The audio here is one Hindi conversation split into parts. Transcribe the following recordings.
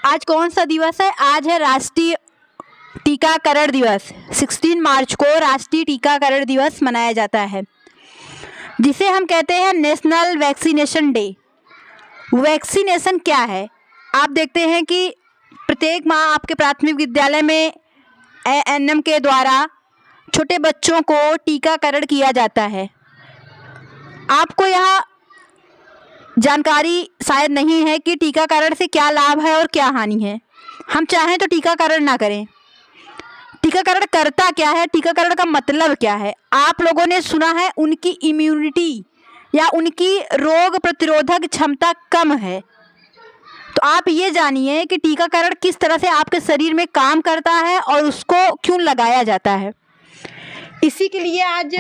आज कौन सा दिवस है? आज है राष्ट्रीय टीकाकरण दिवस। 16 मार्च को राष्ट्रीय टीकाकरण दिवस मनाया जाता है, जिसे हम कहते हैं नेशनल वैक्सीनेशन डे। वैक्सीनेशन क्या है? आप देखते हैं कि प्रत्येक माह आपके प्राथमिक विद्यालय में एएनएम के द्वारा छोटे बच्चों को टीकाकरण किया जाता है। आपको यह जानकारी शायद नहीं है कि टीकाकरण से क्या लाभ है और क्या हानि है। हम चाहें तो टीकाकरण ना करें। टीकाकरण करता क्या है? टीकाकरण का मतलब क्या है? आप लोगों ने सुना है उनकी इम्यूनिटी या उनकी रोग प्रतिरोधक क्षमता कम है। तो आप ये जानिए कि टीकाकरण किस तरह से आपके शरीर में काम करता है और उसको क्यों लगाया जाता है। इसी के लिए आज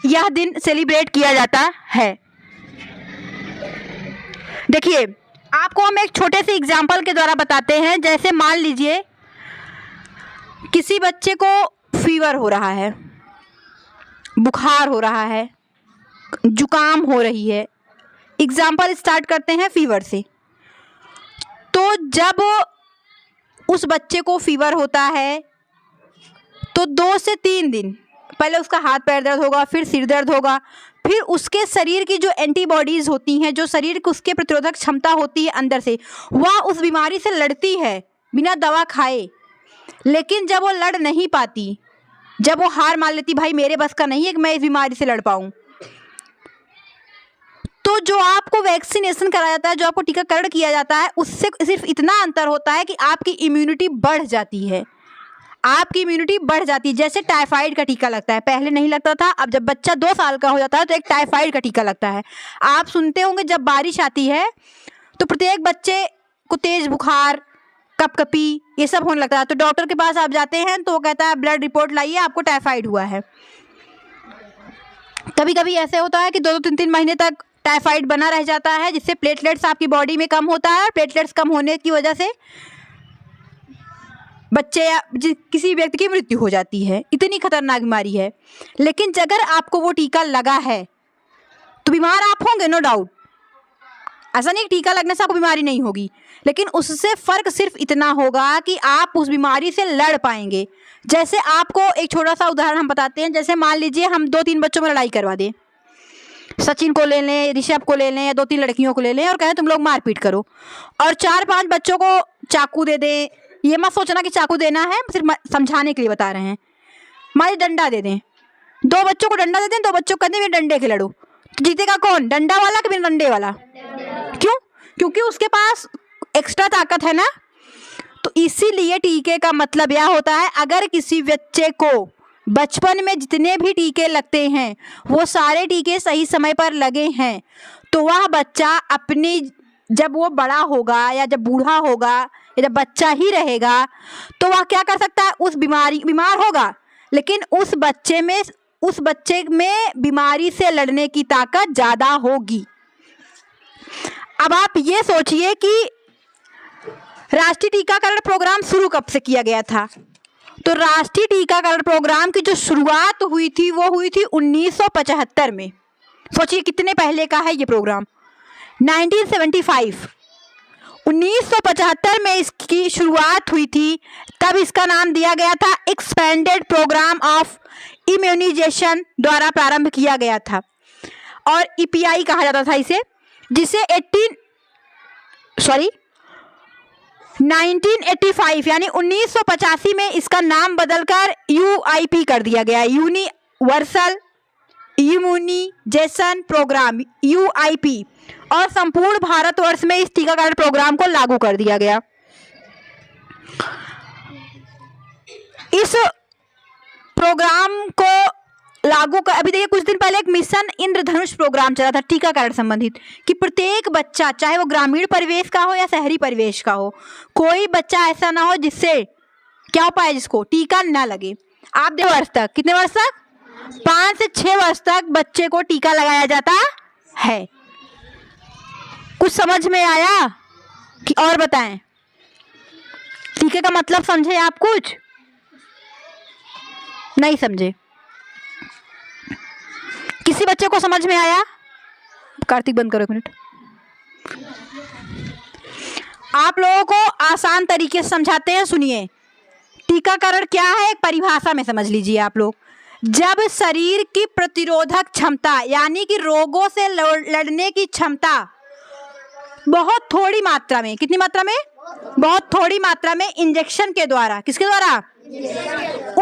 यह दिन सेलिब्रेट किया जाता है। देखिए, आपको हम एक छोटे से एग्जाम्पल के द्वारा बताते हैं। जैसे मान लीजिए किसी बच्चे को फीवर हो रहा है, बुखार हो रहा है, जुकाम हो रही है। एग्जाम्पल स्टार्ट करते हैं फीवर से। तो जब उस बच्चे को फीवर होता है तो 2 से 3 दिन पहले उसका हाथ पैर दर्द होगा, फिर सिर दर्द होगा, फिर उसके शरीर की जो एंटीबॉडीज़ होती हैं, जो शरीर को उसके प्रतिरोधक क्षमता होती है अंदर से, वह उस बीमारी से लड़ती है बिना दवा खाए। लेकिन जब वो लड़ नहीं पाती, जब वो हार मान लेती, भाई मेरे बस का नहीं है कि मैं इस बीमारी से लड़ पाऊँ, तो जो आपको वैक्सीनेशन कराया जाता है, जो आपको टीकाकरण किया जाता है, उससे सिर्फ इतना अंतर होता है कि आपकी इम्यूनिटी बढ़ जाती है। आपकी इम्यूनिटी बढ़ जाती है। जैसे टाइफाइड का टीका लगता है, पहले नहीं लगता था, अब जब बच्चा 2 साल का हो जाता है तो एक टाइफाइड का टीका लगता है। आप सुनते होंगे जब बारिश आती है तो प्रत्येक बच्चे को तेज बुखार, कपकपी, ये सब होने लगता है। तो डॉक्टर के पास आप जाते हैं तो वो कहता है ब्लड रिपोर्ट लाइए, आपको टाइफाइड हुआ है। कभी कभी ऐसे होता है कि 2-2, 3-3 महीने तक टाइफाइड बना रह जाता है, जिससे प्लेटलेट्स आपकी बॉडी में कम होता है और प्लेटलेट्स कम होने की वजह से बच्चे या किसी व्यक्ति की मृत्यु हो जाती है। इतनी खतरनाक बीमारी है। लेकिन अगर आपको वो टीका लगा है तो बीमार आप होंगे, नो डाउट। ऐसा नहीं टीका लगने से आपको बीमारी नहीं होगी, लेकिन उससे फ़र्क सिर्फ इतना होगा कि आप उस बीमारी से लड़ पाएंगे। जैसे आपको एक छोटा सा उदाहरण हम बताते हैं। जैसे मान लीजिए हम 2-3 बच्चों में लड़ाई करवा दें, सचिन को ले लें, ऋषभ को ले लें या 2-3 लड़कियों को ले लें और कहें तुम लोग मारपीट करो, और 4-5 बच्चों को चाकू दे दें। ये मत सोचना कि चाकू देना है, सिर्फ समझाने के लिए बता रहे हैं। मान डंडा दे दें, 2 बच्चों को डंडा दे दें, 2 बच्चों को कहते हैं डंडे के लड़ो, तो जीतेगा कौन? डंडा वाला कि बिना डंडे वाला? क्यों? क्योंकि उसके पास एक्स्ट्रा ताकत है ना। तो इसीलिए टीके का मतलब यह होता है, अगर किसी बच्चे को बचपन में जितने भी टीके लगते हैं वो सारे टीके सही समय पर लगे हैं, तो वह बच्चा अपनी, जब वो बड़ा होगा या जब बूढ़ा होगा या जब बच्चा ही रहेगा, तो वह क्या कर सकता है? बीमार होगा, लेकिन उस बच्चे में बीमारी से लड़ने की ताकत ज़्यादा होगी। अब आप ये सोचिए कि राष्ट्रीय टीकाकरण प्रोग्राम शुरू कब से किया गया था? तो राष्ट्रीय टीकाकरण प्रोग्राम की जो शुरुआत हुई थी वो हुई थी 1975 में। सोचिए कितने पहले का है ये प्रोग्राम। 1975 1975 में इसकी शुरुआत हुई थी। तब इसका नाम दिया गया था एक्सपेंडेड प्रोग्राम ऑफ इम्यूनाइजेशन द्वारा प्रारंभ किया गया था, और ईपीआई कहा जाता था इसे, जिसे 1985 यानी 1985 में इसका नाम बदलकर यूआईपी कर दिया गया, यूनिवर्सल इम्यूनाइजेशन प्रोग्राम, यूआईपी, और संपूर्ण भारतवर्ष में इस टीकाकरण प्रोग्राम को लागू कर दिया गया। इस प्रोग्राम को लागू कर, अभी देखिए कुछ दिन पहले एक मिशन इंद्रधनुष प्रोग्राम चला था टीकाकरण संबंधित, कि प्रत्येक बच्चा, चाहे वो ग्रामीण परिवेश का हो या शहरी परिवेश का हो, कोई बच्चा ऐसा ना हो जिससे क्या हो पाए, जिसको टीका ना लगे। आप देखो वर्ष तक, कितने वर्ष तक? 5 से 6 वर्ष तक बच्चे को टीका लगाया जाता है। कुछ समझ में आया कि और बताएं? टीके का मतलब समझे आप? कुछ नहीं समझे? किसी बच्चे को समझ में आया? कार्तिक बंद करो 1 मिनट। आप लोगों को आसान तरीके से समझाते हैं, सुनिए। टीकाकरण क्या है, एक परिभाषा में समझ लीजिए आप लोग। जब शरीर की प्रतिरोधक क्षमता यानी कि रोगों से लड़ने की क्षमता बहुत थोड़ी मात्रा में, कितनी मात्रा में, बहुत थोड़ी मात्रा में इंजेक्शन के द्वारा, किसके द्वारा,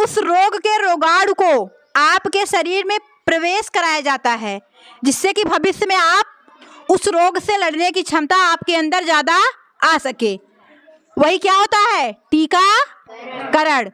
उस रोग के रोगाणु को आपके शरीर में प्रवेश कराया जाता है, जिससे कि भविष्य में आप उस रोग से लड़ने की क्षमता आपके अंदर ज्यादा आ सके। वही क्या होता है, टीकाकरण।